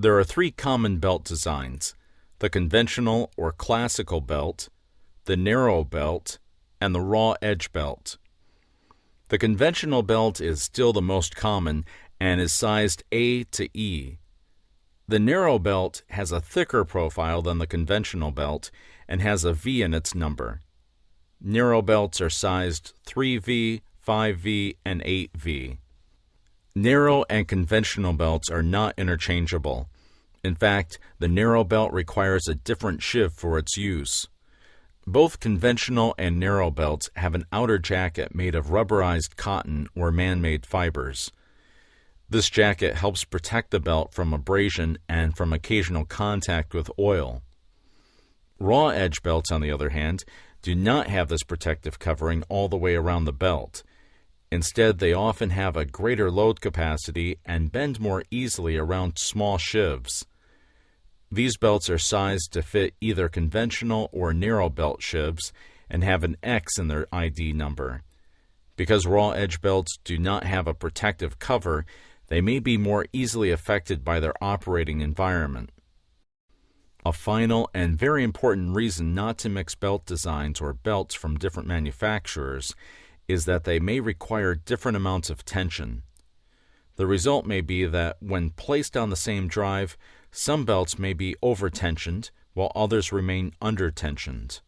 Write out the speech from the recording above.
There are three common belt designs: the conventional or classical belt, the narrow belt, and the raw edge belt. The conventional belt is still the most common and is sized A to E. The narrow belt has a thicker profile than the conventional belt and has a V in its number. Narrow belts are sized 3V, 5V, and 8V. Narrow and conventional belts are not interchangeable. In fact, the narrow belt requires a different sheave for its use. Both conventional and narrow belts have an outer jacket made of rubberized cotton or man-made fibers. This jacket helps protect the belt from abrasion and from occasional contact with oil. Raw edge belts, on the other hand, do not have this protective covering all the way around the belt. Instead, they often have a greater load capacity and bend more easily around small sheaves. These belts are sized to fit either conventional or narrow belt sheaves and have an X in their ID number. Because raw edge belts do not have a protective cover, they may be more easily affected by their operating environment. A final and very important reason not to mix belt designs or belts from different manufacturers is that they may require different amounts of tension. The result may be that when placed on the same drive, some belts may be over-tensioned while others remain under-tensioned.